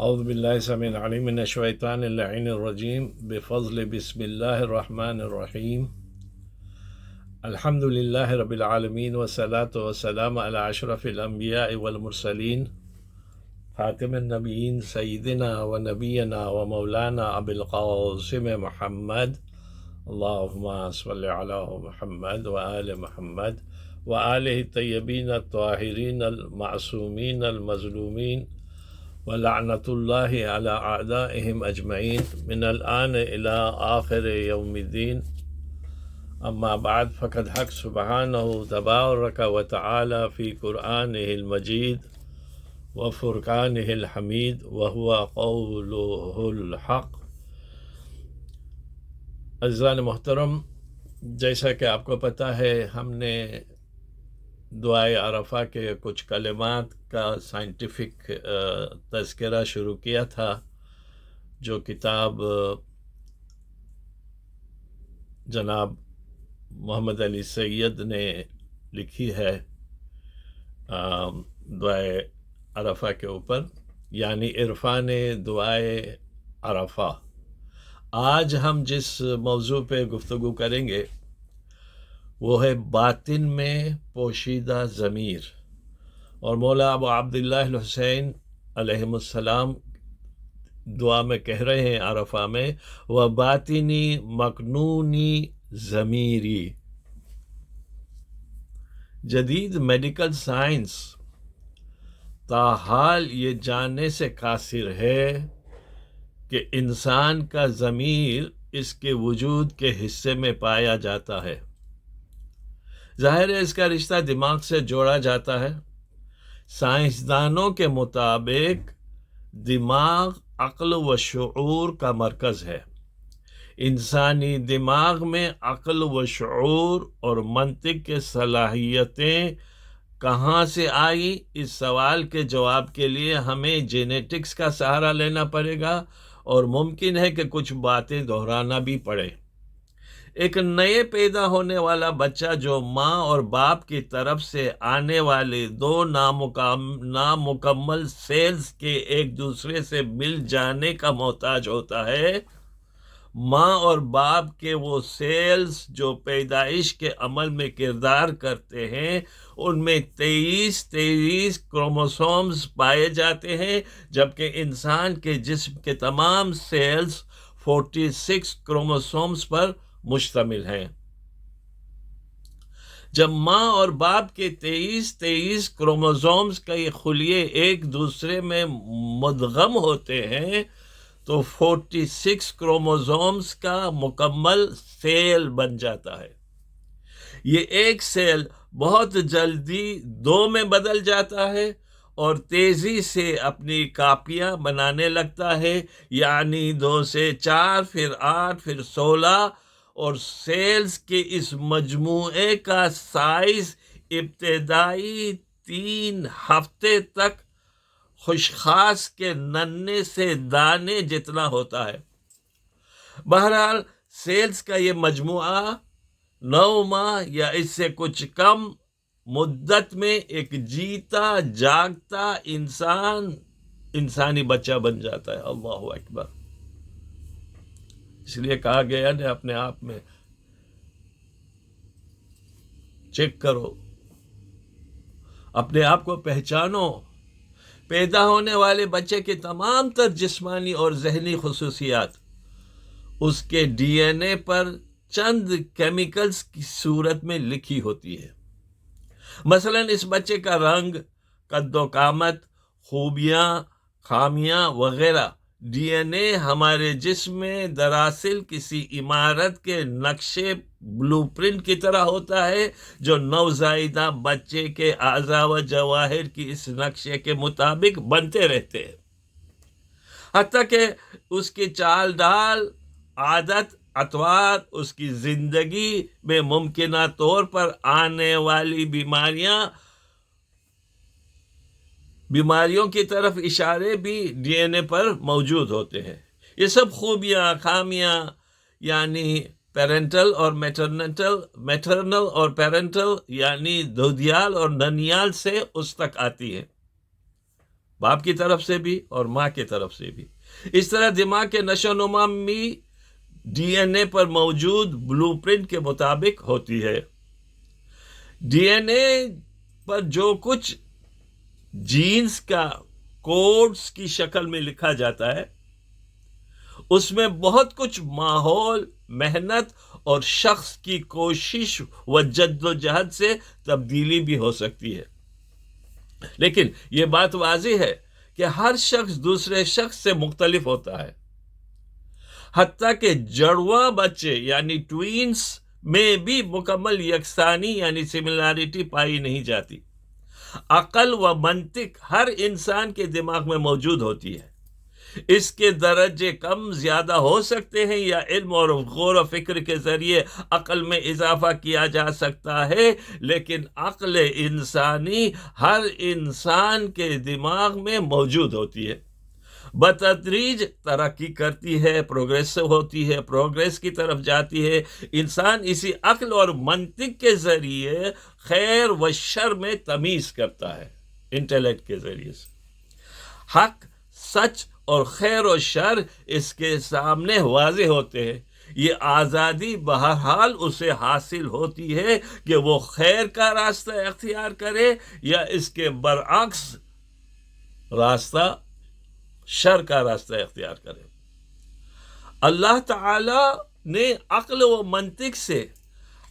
اعوذ باللہ السمیع العلیم من الشیطان اللعین الرجیم بفضل بسم اللہ الرحمن الرحیم الحمد للہ رب العالمین والصلاة والسلام علی اشرف الانبیاء والمرسلین خاتم النبیین سیدنا و نبینا و مولانا ابی القاسم محمد اللہم صل علی محمد و آل محمد و آلہ الطیبین الطاہرین المعصومین المظلومین وَلَعْنَةُ اللَّهِ عَلَىٰ أَعْدَائِهِمْ أَجْمَعِينَ مِنَ الْآنِ إِلَىٰ آخِرِ يَوْمِ الدِّينِ أَمَّا بَعْد فَقَدْ حق سبحانه تبارك وتعالى في قرآنه المجيد وفرقانه الحميد وهو قوله الحق۔ عزیزان محترم، جیسا کہ آپ کو پتہ ہے، ہم نے دعائے عرفہ کے کچھ کلمات کا سائنٹیفک تذکرہ شروع کیا تھا، جو کتاب جناب محمد علی سید نے لکھی ہے دعائے عرفہ کے اوپر، یعنی عرفان دعائے عرفہ۔ آج ہم جس موضوع پہ گفتگو کریں گے وہ ہے باطن میں پوشیدہ ضمیر، اور مولا ابو عبداللہ الحسین علیہ السلام دعا میں کہہ رہے ہیں عرفہ میں، وَبَاطِنِي مَكْنُونِي ضمیری۔ جدید میڈیکل سائنس تاحال یہ جاننے سے قاصر ہے کہ انسان کا ضمیر اس کے وجود کے حصے میں پایا جاتا ہے۔ ظاہر ہے اس کا رشتہ دماغ سے جوڑا جاتا ہے۔ سائنسدانوں کے مطابق دماغ عقل و شعور کا مرکز ہے۔ انسانی دماغ میں عقل و شعور اور منطق کے صلاحیتیں کہاں سے آئی، اس سوال کے جواب کے لیے ہمیں جینیٹکس کا سہارا لینا پڑے گا، اور ممکن ہے کہ کچھ باتیں دہرانا بھی پڑے۔ ایک نئے پیدا ہونے والا بچہ جو ماں اور باپ کی طرف سے آنے والے دو نامکمل سیلز کے ایک دوسرے سے مل جانے کا محتاج ہوتا ہے۔ ماں اور باپ کے وہ سیلز جو پیدائش کے عمل میں کردار کرتے ہیں، ان میں 23 کروموسومز پائے جاتے ہیں، جبکہ انسان کے جسم کے تمام سیلز 46 کروموسومز پر مشتمل ہیں۔ جب ماں اور باپ کے 23 کروموسومز کا یہ خلیے ایک دوسرے میں مدغم ہوتے ہیں تو 46 کروموسومز کا مکمل سیل بن جاتا ہے۔ یہ ایک سیل بہت جلدی 2 میں بدل جاتا ہے اور تیزی سے اپنی کاپیاں بنانے لگتا ہے، یعنی 2 سے 4، پھر 8، پھر 16، اور سیلز کے اس مجموعے کا سائز ابتدائی 3 ہفتے تک خشخاص کے ننھے سے دانے جتنا ہوتا ہے۔ بہرحال سیلز کا یہ مجموعہ 9 ماہ یا اس سے کچھ کم مدت میں ایک جیتا جاگتا انسانی بچہ بن جاتا ہے۔ اللہ اکبر! اس لیے کہا گیا نے اپنے آپ میں چیک کرو، اپنے آپ کو پہچانو۔ پیدا ہونے والے بچے کے تمام تر جسمانی اور ذہنی خصوصیات اس کے ڈی این اے پر چند کیمیکلز کی صورت میں لکھی ہوتی ہے۔ مثلا اس بچے کا رنگ، قد و قامت، خوبیاں، خامیاں وغیرہ ڈی این اے ہمارے جسم میں دراصل کسی عمارت کے نقشے بلو پرنٹ کی طرح ہوتا ہے، جو نوزائیدہ بچے کے اعضاء و جواہر کی اس نقشے کے مطابق بنتے رہتے ہیں، حتیٰ کہ اس کی چال ڈال، عادت، اطوار، اس کی زندگی میں ممکنہ طور پر آنے والی بیماریوں کی طرف اشارے بھی ڈی این اے پر موجود ہوتے ہیں۔ یہ سب خوبیاں، خامیاں، یعنی پیرنٹل اور میٹرنل اور پیرنٹل، یعنی دودیال اور ننیال سے اس تک آتی ہے۔ باپ کی طرف سے بھی اور ماں کی طرف سے بھی. اس طرح دماغ کے نشو و نما بھی ڈی این اے پر موجود بلو پرنٹ کے مطابق ہوتی ہے. ڈی این اے پر جو کچھ جینز کا کوڈز کی شکل میں لکھا جاتا ہے اس میں بہت کچھ ماحول، محنت اور شخص کی کوشش و جد و جہد سے تبدیلی بھی ہو سکتی ہے. لیکن یہ بات واضح ہے کہ ہر شخص دوسرے شخص سے مختلف ہوتا ہے. حتیٰ کہ جڑواں بچے یعنی ٹوینز میں بھی مکمل یکسانی یعنی سملیرٹی پائی نہیں جاتی. عقل و منطق ہر انسان کے دماغ میں موجود ہوتی ہے. اس کے درجے کم زیادہ ہو سکتے ہیں یا علم اور غور و فکر کے ذریعے عقل میں اضافہ کیا جا سکتا ہے، لیکن عقل انسانی ہر انسان کے دماغ میں موجود ہوتی ہے. بتدریج ترقی کرتی ہے، پروگریسو ہوتی ہے، پروگریس کی طرف جاتی ہے. انسان اسی عقل اور منطق کے ذریعے خیر و شر میں تمیز کرتا ہے، انٹیلیکٹ کے ذریعے سے. حق، سچ اور خیر و شر اس کے سامنے واضح ہوتے ہیں. یہ آزادی بہرحال اسے حاصل ہوتی ہے کہ وہ خیر کا راستہ اختیار کرے یا اس کے برعکس راستہ شر کا راستہ اختیار کرے. اللہ تعالی نے عقل و منطق سے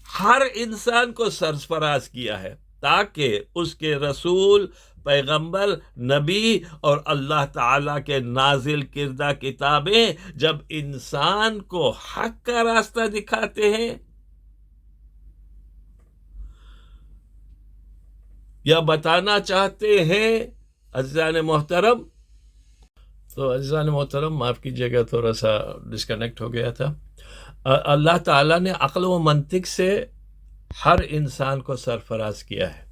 ہر انسان کو سرفراز کیا ہے تاکہ اس کے رسول، پیغمبر، نبی اور اللہ تعالیٰ کے نازل کردہ کتابیں جب انسان کو حق کا راستہ دکھاتے ہیں یا بتانا چاہتے ہیں. عزیزان محترم، تو عزیزان محترم معاف کیجیے گا، تھوڑا سا ڈسکنیکٹ ہو گیا تھا. اللہ تعالیٰ نے عقل و منطق سے ہر انسان کو سرفراز کیا ہے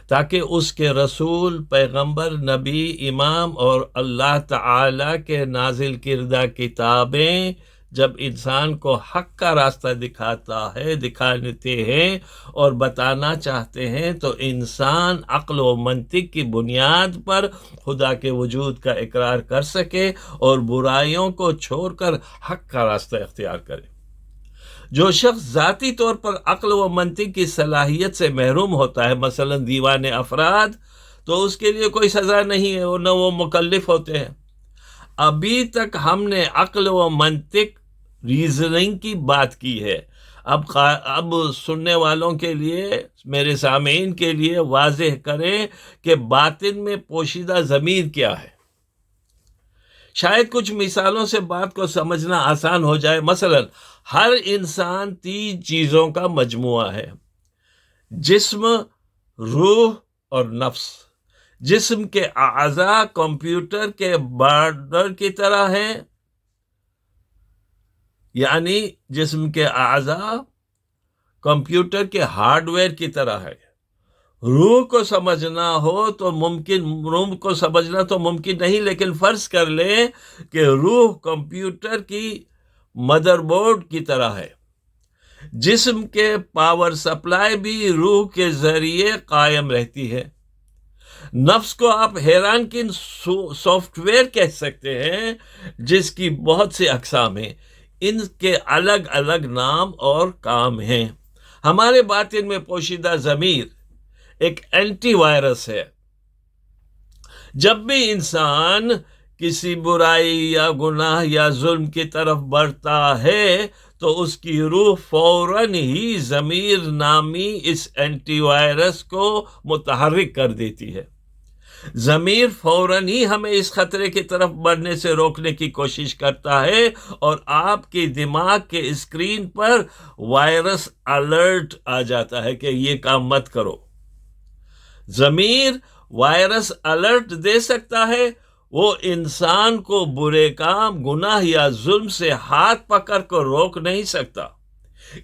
تاکہ اس کے رسول، پیغمبر، نبی، امام اور اللہ تعالیٰ کے نازل کردہ کتابیں جب انسان کو حق کا راستہ دکھاتے ہیں اور بتانا چاہتے ہیں تو انسان عقل و منطق کی بنیاد پر خدا کے وجود کا اقرار کر سکے اور برائیوں کو چھوڑ کر حق کا راستہ اختیار کرے. جو شخص ذاتی طور پر عقل و منطق کی صلاحیت سے محروم ہوتا ہے، مثلا دیوان افراد، تو اس کے لیے کوئی سزا نہیں ہے اور نہ وہ مکلف ہوتے ہیں. ابھی تک ہم نے عقل و منطق، ریزننگ کی بات کی ہے. اب سننے والوں کے لیے، میرے سامعین کے لیے واضح کریں کہ باطن میں پوشیدہ ضمیر کیا ہے. شاید کچھ مثالوں سے بات کو سمجھنا آسان ہو جائے. مثلا ہر انسان 3 چیزوں کا مجموعہ ہے: جسم، روح اور نفس. جسم کے اعضاء کمپیوٹر کے بارڈر کی طرح ہیں، یعنی جسم کے اعضاء کمپیوٹر کے ہارڈ ویئر کی طرح ہے. روح کو سمجھنا تو ممکن نہیں، لیکن فرض کر لیں کہ روح کمپیوٹر کی مدر بورڈ کی طرح ہے. جسم کے پاور سپلائی بھی روح کے ذریعے قائم رہتی ہے. نفس کو آپ حیران کن سافٹ ویئر کہہ سکتے ہیں جس کی بہت سی اقسام ہیں. ان کے الگ الگ نام اور کام ہیں. ہمارے باطن میں پوشیدہ ضمیر ایک اینٹی وائرس ہے. جب بھی انسان کسی برائی یا گناہ یا ظلم کی طرف بڑھتا ہے تو اس کی روح فوراً ہی ضمیر نامی اس اینٹی وائرس کو متحرک کر دیتی ہے. ضمیر فوراً ہی ہمیں اس خطرے کی طرف بڑھنے سے روکنے کی کوشش کرتا ہے اور آپ کی دماغ کے اسکرین پر وائرس الرٹ آ جاتا ہے کہ یہ کام مت کرو. ضمیر وائرس الرٹ دے سکتا ہے، وہ انسان کو برے کام، گناہ یا ظلم سے ہاتھ پکڑ کر روک نہیں سکتا.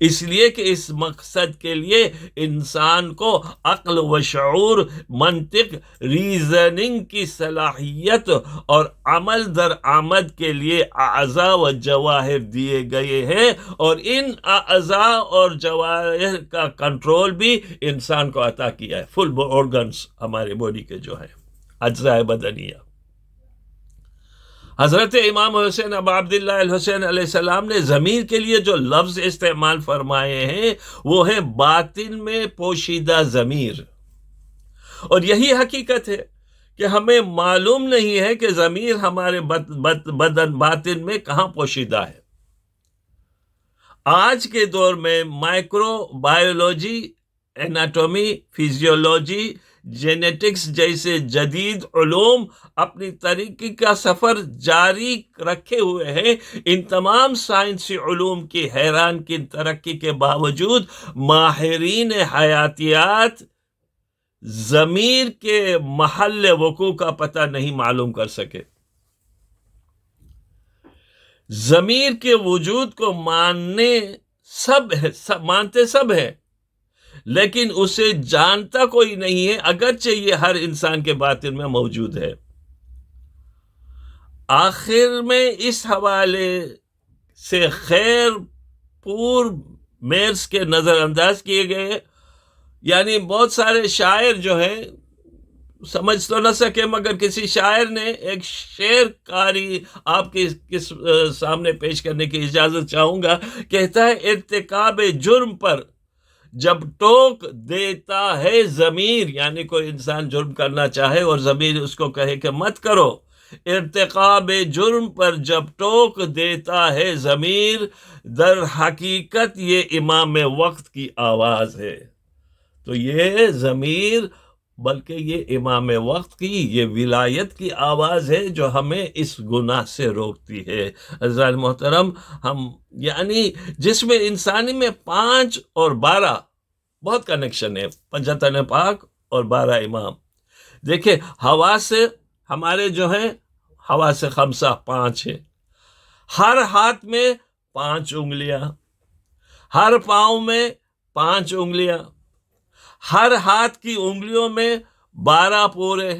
اس لیے کہ اس مقصد کے لیے انسان کو عقل و شعور، منطق، ریزننگ کی صلاحیت اور عمل در آمد کے لیے اعضاء و جواہر دیے گئے ہیں، اور ان اعضاء اور جواہر کا کنٹرول بھی انسان کو عطا کیا ہے. فل آرگنز ہمارے باڈی کے جو ہیں. اجزاء بدنیہ۔ حضرت امام حسین ابا عبداللہ الحسین علیہ السلام نے ضمیر کے لیے جو لفظ استعمال فرمائے ہیں وہ ہے باطن میں پوشیدہ ضمیر، اور یہی حقیقت ہے کہ ہمیں معلوم نہیں ہے کہ ضمیر ہمارے بدن باطن میں کہاں پوشیدہ ہے۔ آج کے دور میں micro biology, anatomy, physiology, genetics جیسے جدید علوم اپنی ترقی کا سفر جاری رکھے ہوئے ہیں۔ ان تمام سائنسی علوم کی حیران کن ترقی کے باوجود ماہرین حیاتیات ضمیر کے محل وقوع کا پتہ نہیں معلوم کر سکے۔ ضمیر کے وجود کو مانتے سب ہیں، لیکن اسے جانتا کوئی نہیں ہے، اگرچہ یہ ہر انسان کے باطن میں موجود ہے۔ آخر میں اس حوالے سے خیر پور میرس کے نظر انداز کیے گئے، یعنی بہت سارے شاعر جو ہیں سمجھ تو نہ سکے، مگر کسی شاعر نے ایک شعر کاری آپ کے سامنے پیش کرنے کی اجازت چاہوں گا۔ کہتا ہے، ارتکاب جرم پر جب ٹوک دیتا ہے ضمیر، یعنی کوئی انسان جرم کرنا چاہے اور ضمیر اس کو کہے کہ مت کرو، ارتکاب جرم پر جب ٹوک دیتا ہے ضمیر، در حقیقت یہ امام وقت کی آواز ہے۔ تو یہ ضمیر بلکہ یہ امام وقت کی، یہ ولایت کی آواز ہے جو ہمیں اس گناہ سے روکتی ہے۔ عزیزان محترم، ہم یعنی جس میں انسانی میں 5 اور 12 بہت کنیکشن ہے، 55 پاک اور 12 امام۔ دیکھیں، حواس سے ہمارے جو ہیں حواس خمسہ 5 ہے، ہر ہاتھ میں 5 انگلیاں، ہر پاؤں میں 5 انگلیاں، ہر ہاتھ کی انگلیوں میں 12 پورے،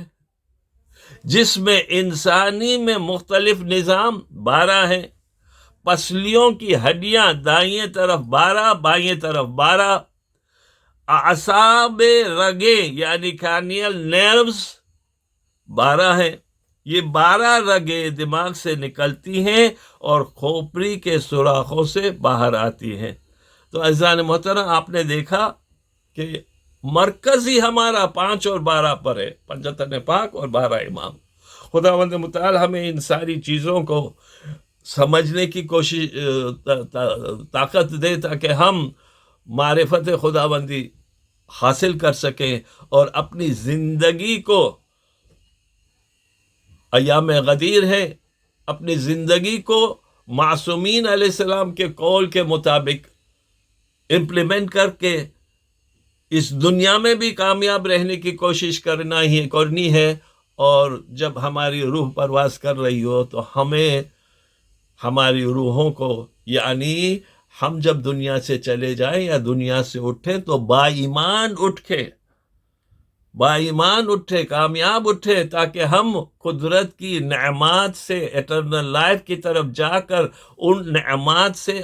جس میں انسانی میں مختلف نظام 12 ہیں۔ پسلیوں کی ہڈیاں دائیں طرف 12، بائیں طرف 12۔ اعصاب رگیں یعنی کارنیل نیروز 12 ہیں۔ یہ 12 رگیں دماغ سے نکلتی ہیں اور کھوپڑی کے سوراخوں سے باہر آتی ہیں۔ تو عزیزان محترم، آپ نے دیکھا کہ مرکز ہی ہمارا 5 اور 12 پر ہے، 55 پاک اور 12 امام۔ خداوند متعال ہمیں ان ساری چیزوں کو سمجھنے کی کوشش طاقت دے تاکہ ہم معرفت خداوندی حاصل کر سکیں اور اپنی زندگی کو، ایام غدیر ہے، اپنی زندگی کو معصومین علیہ السلام کے قول کے مطابق امپلیمنٹ کر کے اس دنیا میں بھی کامیاب رہنے کی کوشش کرنی ہے، اور جب ہماری روح پرواز کر رہی ہو تو ہمیں ہماری روحوں کو، یعنی ہم جب دنیا سے چلے جائیں یا دنیا سے اٹھیں تو با ایمان اٹھے، کامیاب اٹھے، تاکہ ہم قدرت کی نعمات سے ایٹرنل لائف کی طرف جا کر ان نعمات سے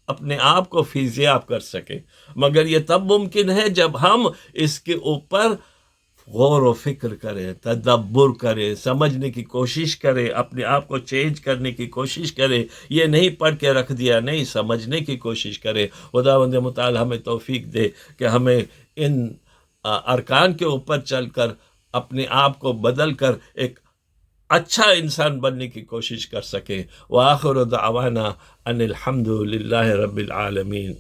اپنے آپ کو فیضیاب کر سکیں۔ مگر یہ تب ممکن ہے جب ہم اس کے اوپر غور و فکر کریں، تدبر کریں، سمجھنے کی کوشش کریں، اپنے آپ کو چینج کرنے کی کوشش کریں۔ یہ نہیں پڑھ کے رکھ دیا، نہیں، سمجھنے کی کوشش کریں۔ خداوند متعال ہمیں توفیق دے کہ ہمیں ان ارکان کے اوپر چل کر اپنے آپ کو بدل کر ایک اچھا انسان بننے کی کوشش کر سکیں۔ وآخر دعوانا ان الحمد للہ رب العالمین۔